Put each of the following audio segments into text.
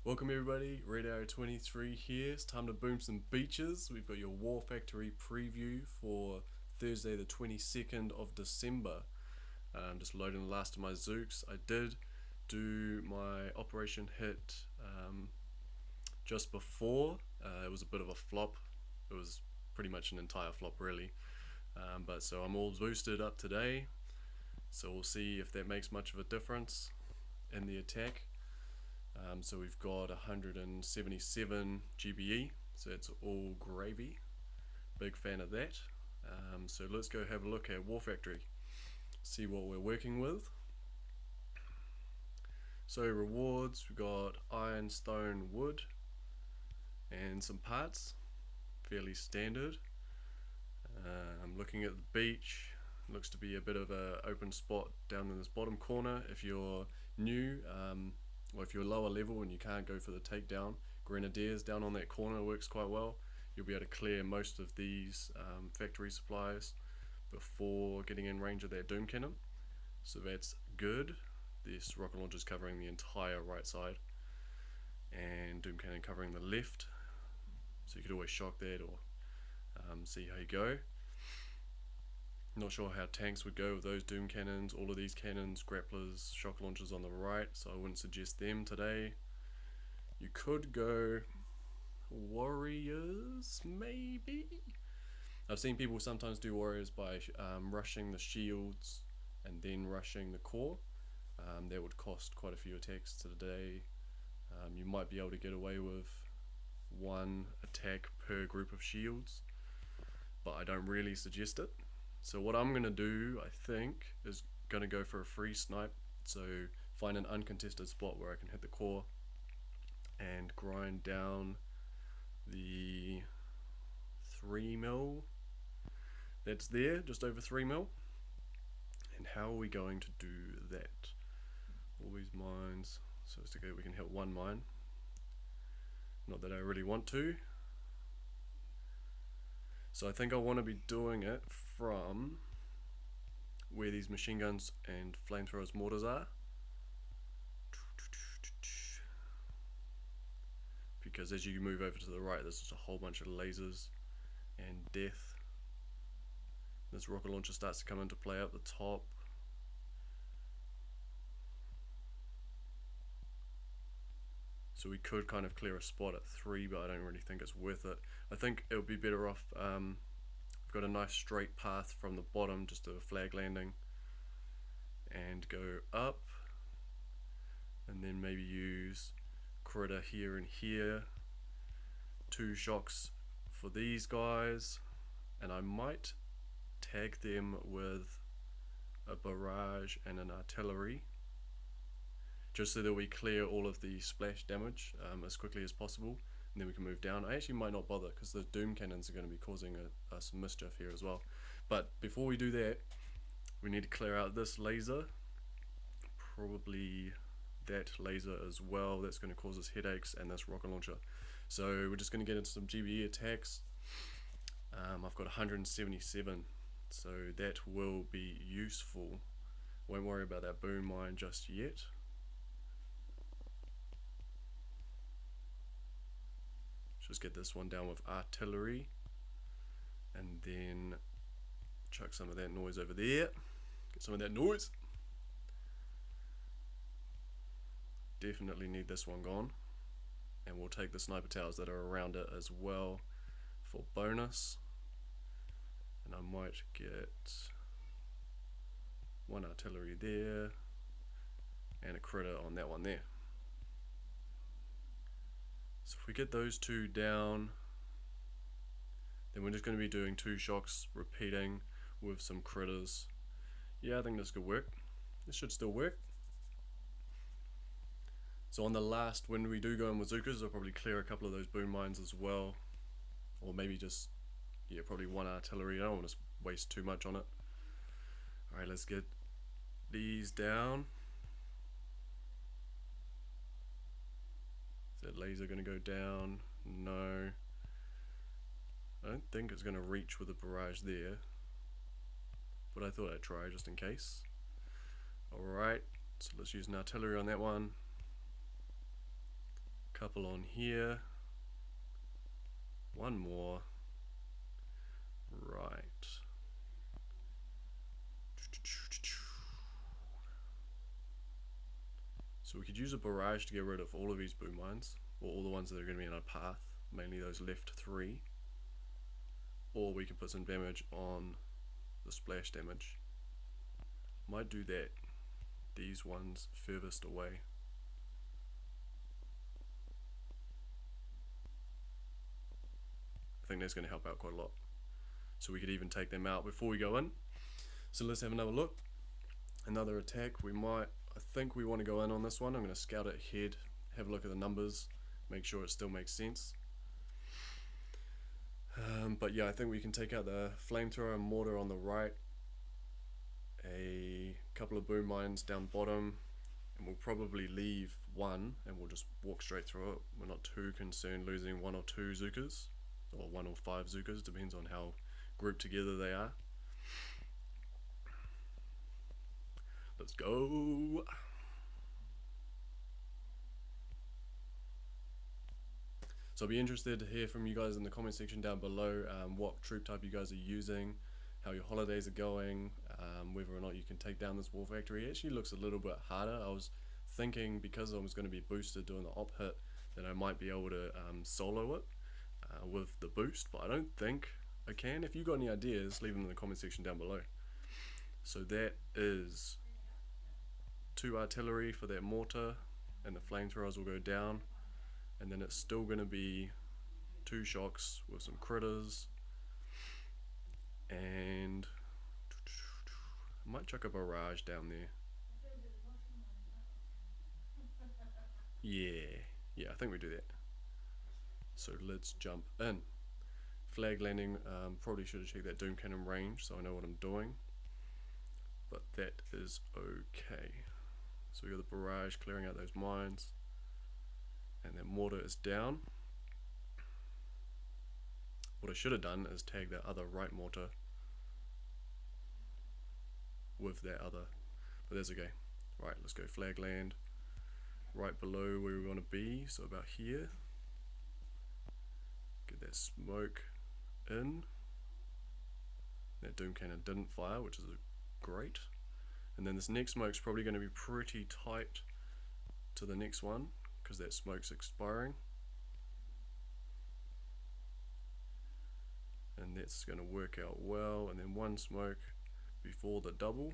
Welcome everybody, Red Arrow 23 here. It's time to boom some beaches. We've got your War Factory preview for Thursday the 22nd of December. I'm just loading the last of my Zooks. I did do my Operation Hit just before. It was a bit of a flop. It was pretty much an entire flop really. But so I'm all boosted up today. So we'll see if that makes much of a difference in the attack. So we've got 177 GBE, so it's all gravy. Big fan of that. So let's go have a look at War Factory, see what we're working with. So rewards, we've got iron, stone, wood, and some parts, fairly standard. I'm looking at the beach. Looks to be a bit of an open spot down in this bottom corner. If you're new, or if you're lower level and you can't go for the takedown, Grenadiers down on that corner works quite well. You'll be able to clear most of these factory supplies before getting in range of that Doom Cannon. So that's good. This rocket launcher is covering the entire right side and Doom Cannon covering the left. So you could always shock that or see how you go. Not sure how tanks would go with those Doom Cannons. All of these cannons, grapplers, shock launchers on the right, so I wouldn't suggest them today. You could go warriors, maybe? I've seen people sometimes do warriors by rushing the shields and then rushing the core. That would cost quite a few attacks today. You might be able to get away with one attack per group of shields, but I don't really suggest it. So what I'm going to do, I think, is going to go for a free snipe. So find an uncontested spot where I can hit the core and grind down the 3mm. That's there, just over 3mm. And how are we going to do that? All these mines, so it's okay, we can hit one mine. Not that I really want to. So I think I want to be doing it from where these machine guns and flamethrowers mortars are, because as you move over to the right there's just a whole bunch of lasers and death. This rocket launcher starts to come into play up the top. So we could kind of clear a spot at 3, but I don't really think it's worth it. I think it would be better off, we've got a nice straight path from the bottom, just a flag landing, and go up, and then maybe use critter here and here, 2 shocks for these guys, and I might tag them with a barrage and an artillery, just so that we clear all of the splash damage as quickly as possible, and then we can move down. I actually might not bother because the Doom Cannons are going to be causing some mischief here as well. But before we do that, we need to clear out this laser, probably that laser as well. That's going to cause us headaches, and this rocket launcher. So we're just going to get into some GBE attacks. I've got 177, so that will be useful. Won't worry about that boom mine just yet. Just get this one down with artillery, and then chuck some of that noise over there. Get some of that noise. Definitely need this one gone, and we'll take the sniper towers that are around it as well for bonus. And I might get one artillery there and a critter on that one there. So if we get those 2 down, then we're just going to be doing 2 shocks repeating with some critters. Yeah, I think this could work. This should still work. So on the last, when we do go in with Zookas, I'll probably clear a couple of those boom mines as well. Or maybe just, yeah, probably 1 artillery. I don't want to waste too much on it. Alright, let's get these down. Is that laser going to go down? No. I don't think it's going to reach with a barrage there, but I thought I'd try just in case. Alright, so let's use an artillery on that one. couple on here. One more. Right. So we could use a barrage to get rid of all of these boom mines, or all the ones that are going to be in our path, mainly those left 3. Or we can put some damage on the splash damage. Might do that. These ones furthest away. I think that's going to help out quite a lot. So we could even take them out before we go in. So let's have another look. Another attack. I think we want to go in on this one. I'm going to scout it ahead, have a look at the numbers, make sure it still makes sense. But yeah, I think we can take out the flamethrower and mortar on the right, a couple of boom mines down bottom, and we'll probably leave one and we'll just walk straight through it. We're not too concerned losing 1 or 2 Zookas, or 1 or 5 Zookas, depends on how grouped together they are. Let's go! So I'll be interested to hear from you guys in the comment section down below, what troop type you guys are using, how your holidays are going, whether or not you can take down this war factory. It actually looks a little bit harder. I was thinking, because I was going to be boosted doing the op hit, that I might be able to solo it with the boost, but I don't think I can. If you got any ideas, leave them in the comment section down below. So that is 2 artillery for that mortar, and the flamethrowers will go down. And then it's still going to be 2 shocks with some critters, and I might chuck a barrage down there. Yeah, I think we do that. So let's jump in. Flag landing, probably should have checked that doom cannon range so I know what I'm doing, but that is okay. So we got the barrage clearing out those mines, and then mortar is down. What I should have done is tag that other right mortar with that other, but that's okay. Right, let's go flag land right below where we want to be, so about here. Get that smoke in. That doom cannon didn't fire, which is great. And then this next smoke's probably going to be pretty tight to the next one, because that smoke's expiring. And that's going to work out well. And then 1 smoke before the double.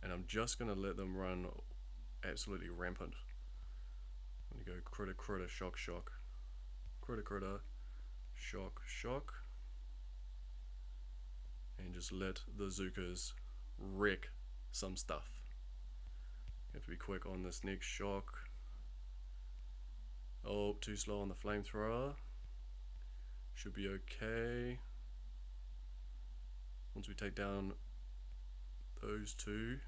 And I'm just going to let them run absolutely rampant. I'm going to go critter, critter, shock, shock. Critter, critter, shock, shock. And just let the Zookas wreck some stuff. You have to be quick on this next shock. Oh, too slow on the flamethrower. Should be okay. Once we take down those 2,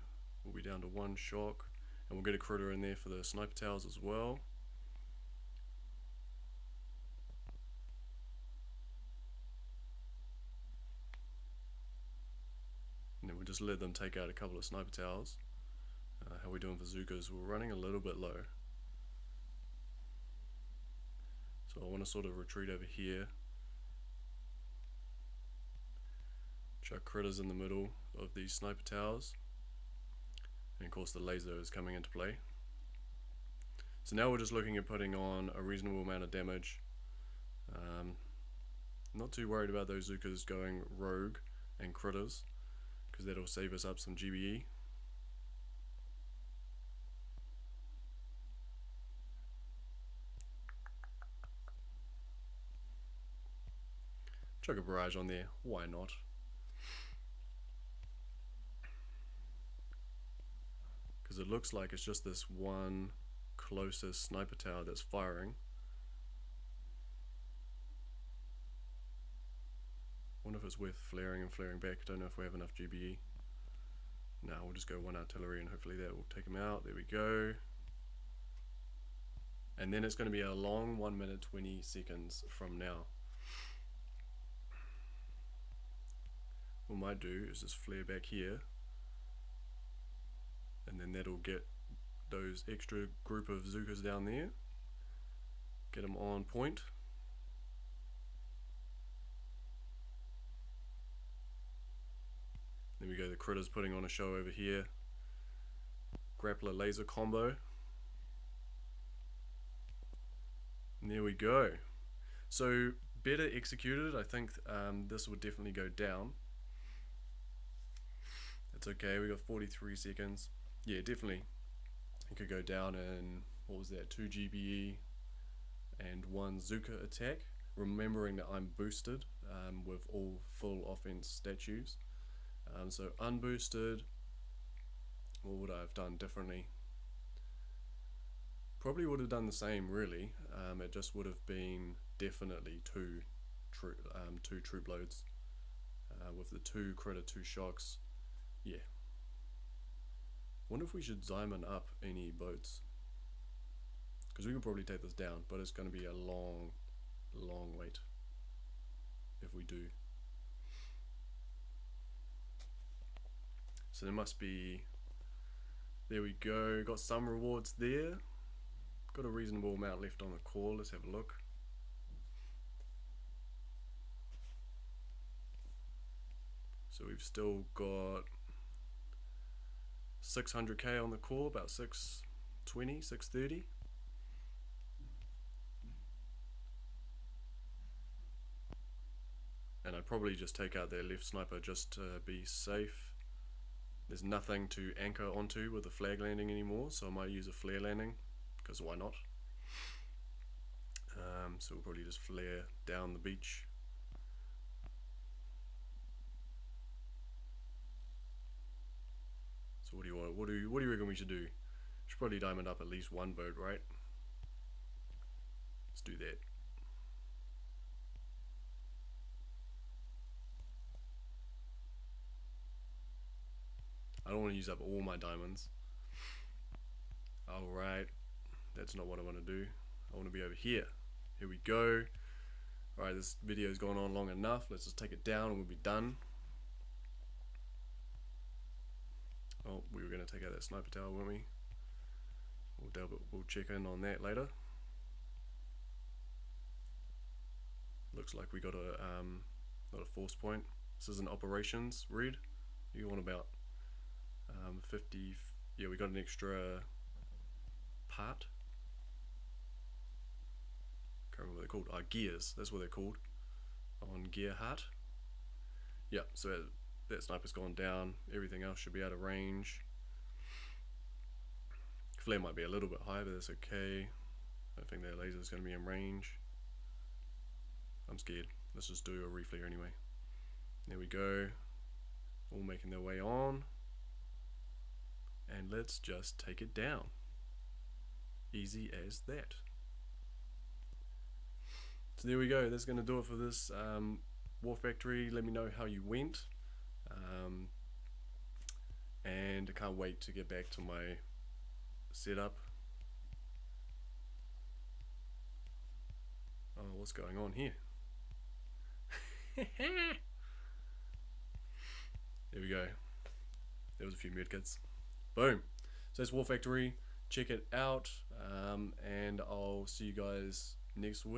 we'll be down to 1 shock. And we'll get a critter in there for the sniper towers as well. And then we'll just let them take out a couple of sniper towers. How are we doing for Zookas? We're running a little bit low. So I want to sort of retreat over here. Chuck critters in the middle of these sniper towers. And of course the laser is coming into play. So now we're just looking at putting on a reasonable amount of damage. Not too worried about those Zookas going rogue and critters, because that'll save us up some GBE. Chuck a barrage on there, why not? Because it looks like it's just this one closest sniper tower that's firing. Wonder if it's worth flaring and flaring back. Don't know if we have enough GBE. No, we'll just go 1 artillery and hopefully that will take him out. There we go. And then it's going to be a long 1 minute 20 seconds from now. What we might do is just flare back here, and then that'll get those extra group of Zookas down there. Get them on point. There we go, the critter's putting on a show over here. Grappler laser combo. And there we go. So better executed, I think this would definitely go down. It's okay, we got 43 seconds. Yeah, definitely. It could go down in, what was that, 2 GBE and 1 Zooka attack. Remembering that I'm boosted with all full offense statues. So unboosted, what would I have done differently? Probably would have done the same really. It just would have been definitely two troop loads with the 2 critter, 2 shocks. Yeah. Wonder if we should Simon up any boats, because we can probably take this down, but it's going to be a long wait if we do. So there must be, there we go, got some rewards there. Got a reasonable amount left on the core, let's have a look. So we've still got 600k on the core, about 620, 630. And I'd probably just take out their left sniper just to be safe. There's nothing to anchor onto with the flag landing anymore, so I might use a flare landing, because why not? So we'll probably just flare down the beach. So what do you want? What do you reckon we should do? Should probably diamond up at least 1 boat, right? Let's do that. I don't want to use up all my diamonds. Alright, that's not what I want to do. I want to be over here. Here we go. Alright, this video's gone on long enough. Let's just take it down and we'll be done. Oh, we were going to take out that sniper tower, weren't we? We'll check in on that later. Looks like we got a not a force point. This is an operations read. You want about 50? Yeah, we got an extra part. Can't remember what they're called. Gears. That's what they're called. On gear heart. Yeah. So that sniper's gone down. Everything else should be out of range. Flare might be a little bit high, but that's okay. I don't think their laser's going to be in range. I'm scared. Let's just do a reflare anyway. There we go. All making their way on. And let's just take it down. Easy as that. So there we go. That's going to do it for this War Factory. Let me know how you went. And I can't wait to get back to my setup. Oh, what's going on here? There we go. There was a few medkits. Boom. So that's War Factory. Check it out. And I'll see you guys next week.